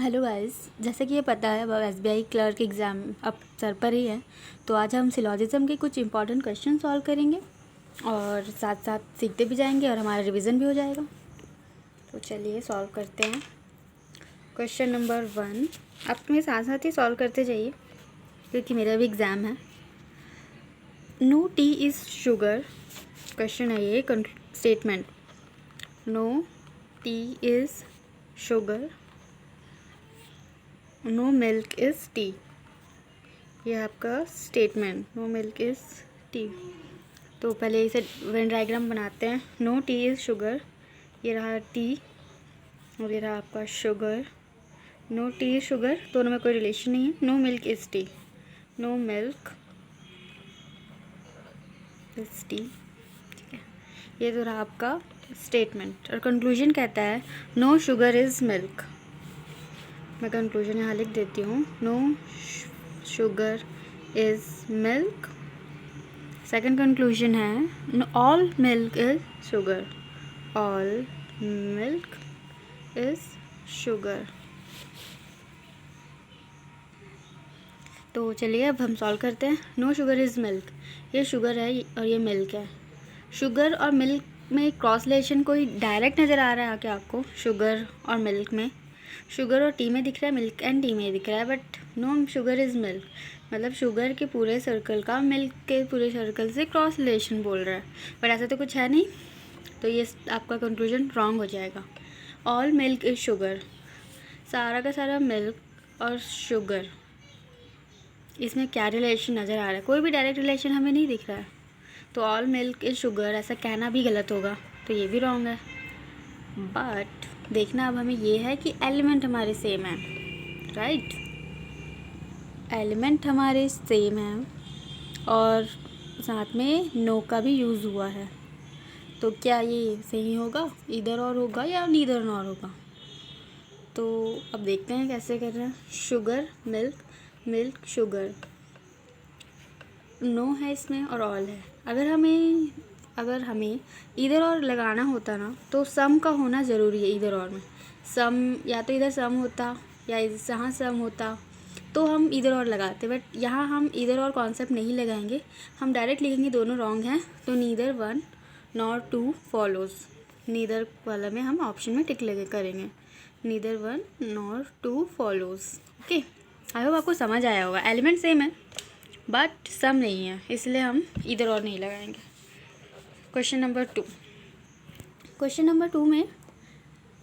Hello guys, जैसे कि ये पता है अब एसबीआई क्लर्क एग्ज़ाम अब सर पर ही है। तो आज हम सिलॉजिज्म के कुछ इंपॉर्टेंट क्वेश्चन सॉल्व करेंगे और साथ साथ सीखते भी जाएंगे और हमारा रिवीजन भी हो जाएगा। तो चलिए सॉल्व करते हैं। क्वेश्चन नंबर 1 आप मेरे साथ साथ ही सॉल्व करते जाइए क्योंकि मेरा भी एग्ज़ाम है। No tea is sugar. Question है ये statement. No tea is sugar, no milk is tea. ये आपका statement, no milk is tea. तो पहले इसे वेन डायग्राम बनाते हैं। नो टी इज़ शुगर, ये रहा टी और ये रहा आपका sugar. No tea is sugar, दोनों में कोई रिलेशन नहीं है। No milk is tea, no milk is tea. ठीक है, ये तो रहा आपका स्टेटमेंट। और कंक्लूजन कहता है नो शुगर इज़ मिल्क। मैं कंक्लूजन यहाँ लिख देती हूँ। No sugar is milk. Second conclusion है all milk is sugar, all milk is sugar. तो चलिए अब हम सॉल्व करते हैं। नो शुगर इज़ मिल्क, ये शुगर है और ये मिल्क है। शुगर और मिल्क में क्रॉस रिलेशन कोई डायरेक्ट नज़र आ रहा है क्या आपको? शुगर और मिल्क में, शुगर और टी में दिख रहा है, मिल्क एंड टी में दिख रहा है, but no sugar is milk मतलब शुगर के पूरे सर्कल का मिल्क के पूरे सर्कल से क्रॉस रिलेशन बोल रहा है, बट ऐसा तो कुछ है नहीं। तो ये आपका कंक्लूजन रॉन्ग हो जाएगा। ऑल मिल्क इज़ शुगर, सारा का सारा मिल्क और शुगर, इसमें क्या रिलेशन नज़र आ रहा है? कोई भी डायरेक्ट रिलेशन हमें नहीं दिख रहा है। तो ऑल मिल्क इज़ शुगर ऐसा कहना भी गलत होगा, तो ये भी रॉन्ग है। बट देखना अब हमें ये है कि एलिमेंट हमारे सेम है, राइट? एलिमेंट हमारे सेम हैं और साथ में नो का भी यूज़ हुआ है। तो क्या ये सही होगा? इधर और होगा या नीदर नॉर होगा? तो अब देखते हैं कैसे कर रहे हैं। Sugar milk, milk sugar, no है इसमें और ऑल है। अगर हमें इधर और लगाना होता ना तो सम का होना ज़रूरी है। इधर और में सम, या तो इधर सम होता या यहाँ सम होता तो हम इधर और लगाते, बट यहाँ हम इधर और कॉन्सेप्ट नहीं लगाएंगे, हम डायरेक्ट लिखेंगे दोनों रॉन्ग हैं। तो neither one nor two follows, neither वाला में हम ऑप्शन में टिक लगे करेंगे। Neither one nor two follows. Okay, I hope आपको समझ आया होगा। एलिमेंट सेम है बट सम नहीं है, इसलिए हम इधर और नहीं लगाएंगे। Question number 2। क्वेश्चन नंबर 2 में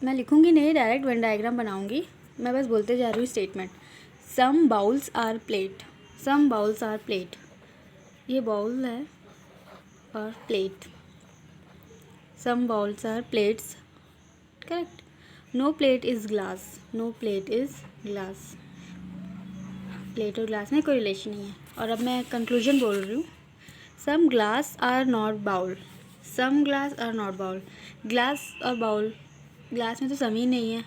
मैं लिखूँगी नहीं, डायरेक्ट वेन डायग्राम बनाऊँगी। मैं बस बोलते जा रही हूँ statement. Some bowls are plate, some bowls are plate, ये बाउल है और plate. Some bowls are plates, correct. No plate is glass, no plate is glass, plate और ग्लास में कोई रिलेशन नहीं है। और अब मैं कंक्लूजन बोल रही हूँ। Some glass are not bowl, some glass are not bowl, glass और बाउल, ग्लास में तो सम ही नहीं है।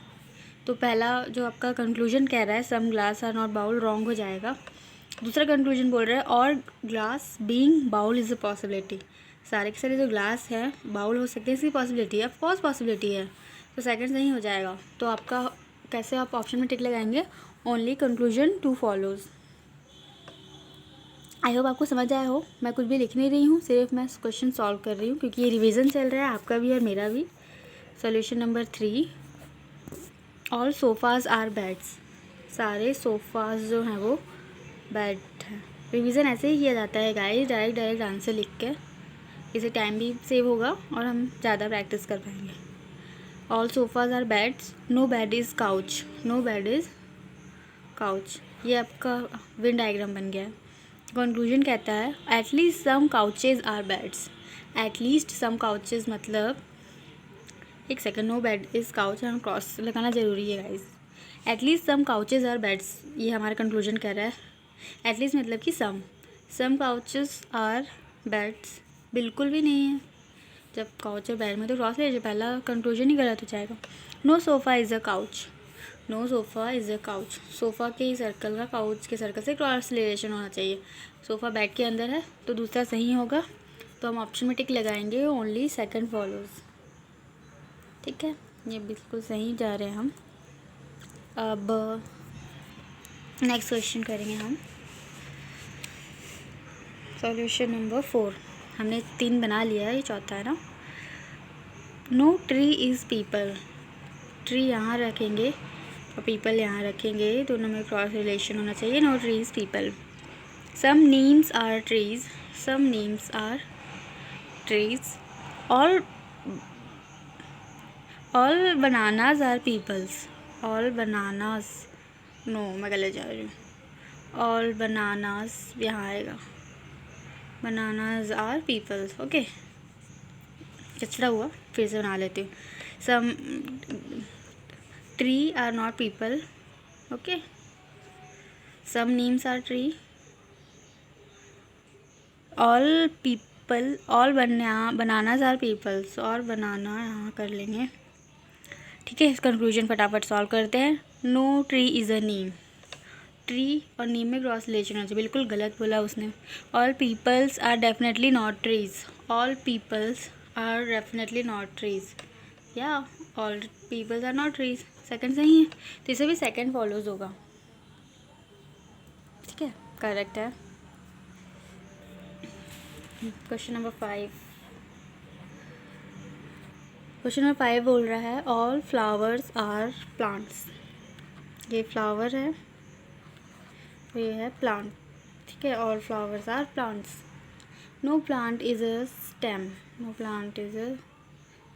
तो पहला जो आपका कंक्लूजन कह रहा है some glass are not bowl, wrong हो जाएगा। दूसरा कंक्लूजन बोल रहा है और glass being bowl is a possibility, सारे के सारे जो ग्लास है बाउल हो सकते हैं, इसकी पॉसिबिलिटी है, ऑफकोर्स पॉसिबिलिटी है। तो सेकंड नहीं हो जाएगा। तो आपका कैसे आप ऑप्शन में टिक लगाएंगे? Only conclusion two follows. I hope आपको समझ आया हो। मैं कुछ भी लिख नहीं रही हूँ, सिर्फ मैं क्वेश्चन सॉल्व कर रही हूँ क्योंकि ये रिवीजन चल रहा है, आपका भी और मेरा भी। Solution number 3। All sofas are beds, सारे सोफ़ाज़ जो हैं वो बेड हैं। रिवीजन ऐसे ही किया जाता है गाइस, डायरेक्ट आंसर लिख के, इसे टाइम भी सेव होगा और हम ज़्यादा प्रैक्टिस कर पाएंगे। All sofas are beds, no bed is couch, no bed is couch, ये आपका वेन डायग्राम बन गया है। कंक्लूजन कहता है at least some couches are beds, at least some couches मतलब, एक second, no bed is couch, हम क्रॉस लगाना ज़रूरी है guys. At least some couches are beds, ये हमारा कंक्लूजन कह रहा है। एटलीस्ट मतलब कि सम काउचेज़ आर बेड्स बिल्कुल भी नहीं है। जब काउच और बेड में तो क्रॉस ले, पहला कंक्लूजन ही गलत हो जाएगा। No sofa is a couch, no sofa is a couch, sofa के सर्कल का काउच के सर्कल से क्रॉस रिलेशन होना चाहिए। सोफ़ा बेड के अंदर है तो दूसरा सही होगा। तो हम ऑप्शन में टिक लगाएंगे, ओनली सेकंड फॉलोज़। ठीक है, ये बिल्कुल सही जा रहे हैं हम। अब नेक्स्ट क्वेश्चन करेंगे हम। Solution number 4। हमने 3 बना लिया है, ये चौथा है ना। No tree is peepal. Tree यहाँ रखेंगे और पीपल यहाँ रखेंगे, दोनों में क्रॉस रिलेशन होना चाहिए। No tree is peepal. Some neems are trees. Some neems are trees. All bananas are peepals. All bananas, no मैं गलत जा रही हूँ। ऑल बनानाज यहाँ आएगा, बनानाज आर पीपल्स। ओके, कचरा हुआ, फिर से बना लेती हूँ। Some tree are not peepal. Okay, some neems are tree. All peepal, all bananas are peepals, और बनाना यहाँ कर लेंगे। ठीक है, कंक्लूजन फटाफट सॉल्व करते हैं। No tree is a neem. Tree और नीम में क्रॉस रिलेशन होना चाहिए, बिल्कुल गलत बोला उसने। All peepals are definitely not trees. All peepals are definitely not trees, या all peepals are not trees, second सही है, तो इसे भी सेकंड फॉलोज होगा। ठीक है, करेक्ट है। Question number 5। क्वेश्चन नंबर 5 बोल रहा है ऑल फ्लावर्स आर प्लांट्स। ये फ्लावर है, ये है प्लांट। ठीक है, all flowers are plants. No plant is a stem. No plant is a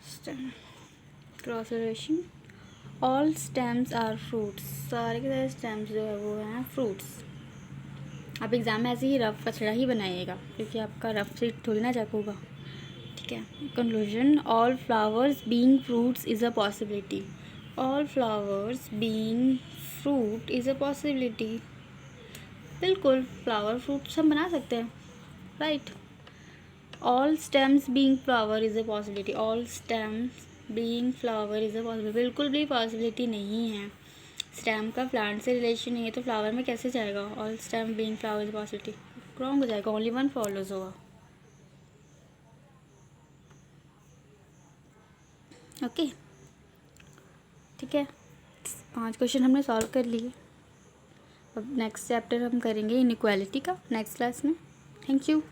stem, cross relation. All stems are fruits. सारे के सारे स्टेम्स जो है वो हैं फ्रूट्स। आप एग्ज़ाम में ऐसे ही रफ कचरा ही बनाइएगा, क्योंकि आपका रफ से थोड़ी ना चेक होगा। ठीक है, conclusion. All flowers being fruits is a possibility. All flowers being fruit is a possibility. बिल्कुल, फ्लावर फ्रूट्स हम बना सकते हैं, right. All stems being flower is a possibility. All stems being flower is a possibility, बिल्कुल भी possibility नहीं है। Stem का प्लांट से रिलेशन नहीं है तो फ्लावर में कैसे जाएगा। All stem being flower is possibility, wrong हो जाएगा, ओनली वन फॉलोज होगा। ओके, ठीक है, 5 क्वेश्चन हमने सॉल्व कर लिए। अब नेक्स्ट चैप्टर हम करेंगे इनइक्वालिटी का नेक्स्ट क्लास में। Thank you.